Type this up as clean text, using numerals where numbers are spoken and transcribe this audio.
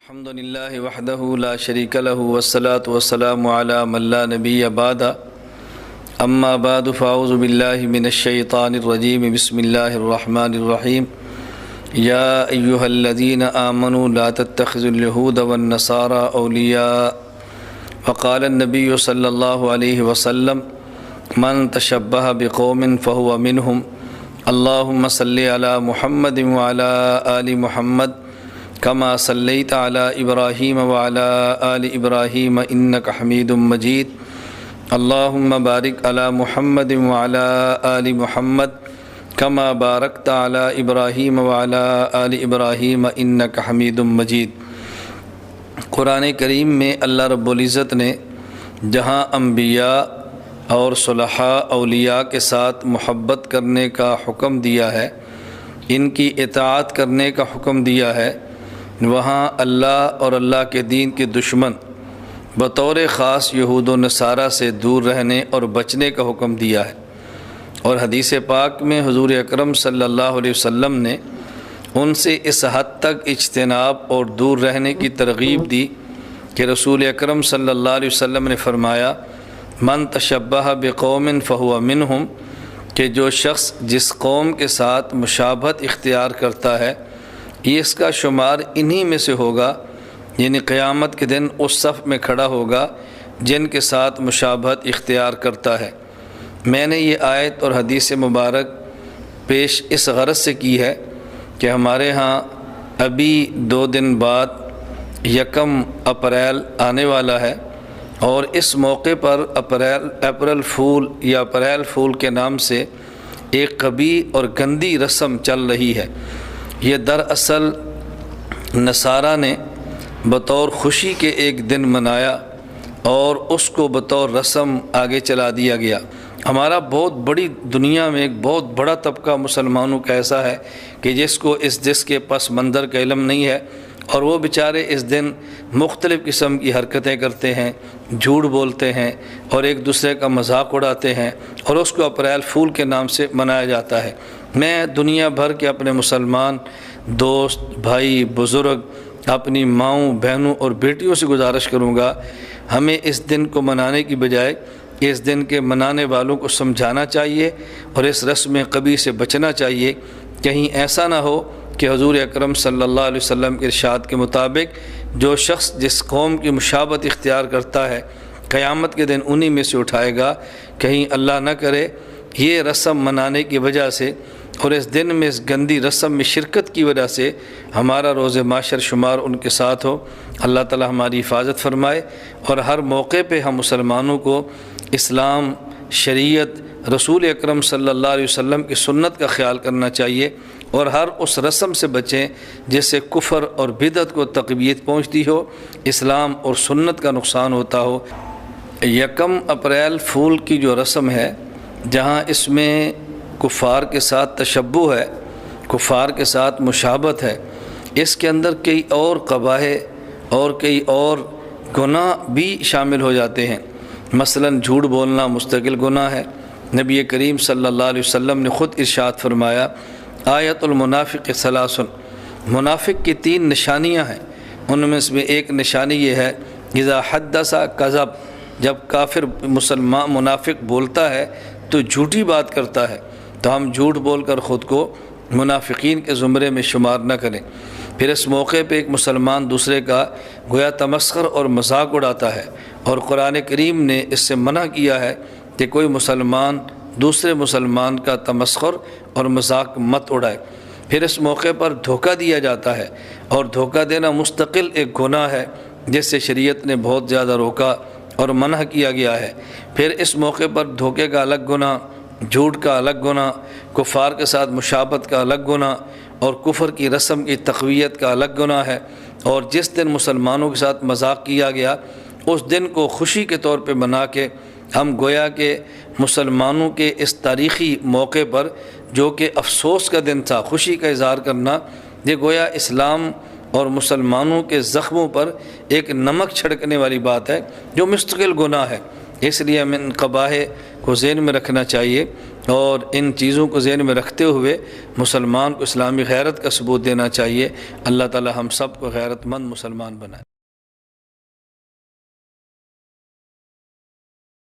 الحمد لله وحده لا شريك له والصلاة والسلام على من لا نبي بعده أما بعد فأعوذ بالله من الشيطان الرجيم بسم الله الرحمن الرحيم يا أيها الذين آمنوا لا تتخذوا اليهود والنصارى أولياء وقال النبي صلى الله عليه وسلم من تشبه بقوم فهو منهم اللهم صل على محمد وعلى آل محمد كما صليت على إبراهيم وعلى آل إبراهيم إنك حميد مجيد اللهم بارك على محمد وعلى آل محمد كما باركت على إبراهيم وعلى آل إبراهيم إنك حميد مجيد۔ قرآن کریم میں اللہ رب العزت نے جہاں انبیاء اور صلحاء اولیاء کے ساتھ محبت کرنے کا حکم دیا ہے، ان کی اطاعت کرنے کا حکم دیا ہے، وہاں اللہ اور اللہ کے دین کے دشمن بطور خاص یہود و نصارہ سے دور رہنے اور بچنے کا حکم دیا ہے۔ اور حدیث پاک میں حضور اکرم صلی اللہ علیہ وسلم نے ان سے اس حد تک اجتناب اور دور رہنے کی ترغیب دی کہ رسول اکرم صلی اللہ علیہ وسلم نے فرمایا من تشبہ بقوم فہو منہم، کہ جو شخص جس قوم کے ساتھ مشابہت اختیار کرتا ہے یہ اس کا شمار انہی میں سے ہوگا، یعنی قیامت کے دن اس صف میں کھڑا ہوگا جن کے ساتھ مشابہت اختیار کرتا ہے۔ میں نے یہ آیت اور حدیث مبارک پیش اس غرض سے کی ہے کہ ہمارے ہاں ابھی 2 دن بعد 1 اپریل آنے والا ہے، اور اس موقع پر اپریل فول یا اپریل فول کے نام سے ایک قبیح اور گندی رسم چل رہی ہے۔ یہ دراصل نصارہ نے بطور خوشی کے ایک دن منایا اور اس کو بطور رسم آگے چلا دیا گیا۔ ہمارا بہت بڑی دنیا میں ایک بہت بڑا طبقہ مسلمانوں کا ایسا ہے کہ جس کے پس منظر کا علم نہیں ہے، اور وہ بیچارے اس دن مختلف قسم کی حرکتیں کرتے ہیں، جھوٹ بولتے ہیں اور ایک دوسرے کا مذاق اڑاتے ہیں، اور اس کو اپریل فول کے نام سے منایا جاتا ہے۔ میں دنیا بھر کے اپنے مسلمان دوست، بھائی، بزرگ، اپنی ماؤں، بہنوں اور بیٹیوں سے گزارش کروں گا، ہمیں اس دن کو منانے کی بجائے اس دن کے منانے والوں کو سمجھانا چاہیے اور اس رسم قبیح سے بچنا چاہیے۔ کہیں ایسا نہ ہو کہ حضور اکرم صلی اللہ علیہ وسلم کے ارشاد کے مطابق جو شخص جس قوم کی مشابہت اختیار کرتا ہے قیامت کے دن انہی میں سے اٹھائے گا۔ کہیں اللہ نہ کرے یہ رسم منانے کی وجہ سے اور اس دن میں اس گندی رسم میں شرکت کی وجہ سے ہمارا روز معاشر شمار ان کے ساتھ ہو۔ اللہ تعالی ہماری حفاظت فرمائے، اور ہر موقع پہ ہم مسلمانوں کو اسلام، شریعت، رسول اکرم صلی اللہ علیہ وسلم کی سنت کا خیال کرنا چاہیے، اور ہر اس رسم سے بچیں جس سے کفر اور بدعت کو تقویت پہنچتی ہو، اسلام اور سنت کا نقصان ہوتا ہو۔ 1 اپریل فول کی جو رسم ہے، جہاں اس میں کفار کے ساتھ تشبہ ہے، کفار کے ساتھ مشابہت ہے، اس کے اندر کئی اور قباح اور کئی اور گناہ بھی شامل ہو جاتے ہیں۔ مثلا جھوٹ بولنا مستقل گناہ ہے۔ نبی کریم صلی اللہ علیہ وسلم نے خود ارشاد فرمایا آیت المنافق 3، منافق کی 3 نشانیاں ہیں، ان میں سے ایک نشانی یہ ہے اذا حدث کذب، جب کافر مسلمان منافق بولتا ہے تو جھوٹی بات کرتا ہے، تو ہم جھوٹ بول کر خود کو منافقین کے زمرے میں شمار نہ کریں۔ پھر اس موقع پہ ایک مسلمان دوسرے کا گویا تمسخر اور مذاق اڑاتا ہے، اور قرآن کریم نے اس سے منع کیا ہے کہ کوئی مسلمان دوسرے مسلمان کا تمسخر اور مذاق مت اڑائے۔ پھر اس موقع پر دھوکہ دیا جاتا ہے، اور دھوکہ دینا مستقل ایک گناہ ہے جس سے شریعت نے بہت زیادہ روکا اور منع کیا گیا ہے۔ پھر اس موقع پر دھوکے کا الگ گناہ، جھوٹ کا الگ گناہ، کفار کے ساتھ مشابہت کا الگ گناہ، اور کفر کی رسم کی تقویت کا الگ گناہ ہے۔ اور جس دن مسلمانوں کے ساتھ مذاق کیا گیا اس دن کو خوشی کے طور پہ منا کے ہم گویا کہ مسلمانوں کے اس تاریخی موقع پر جو کہ افسوس کا دن تھا، خوشی کا اظہار کرنا، یہ گویا اسلام اور مسلمانوں کے زخموں پر ایک نمک چھڑکنے والی بات ہے جو مستقل گناہ ہے۔ اس لیے ہمیں ان قباح کو ذہن میں رکھنا چاہیے اور ان چیزوں کو ذہن میں رکھتے ہوئے مسلمان کو اسلامی غیرت کا ثبوت دینا چاہیے۔ اللہ تعالی ہم سب کو غیرت مند مسلمان بنائے۔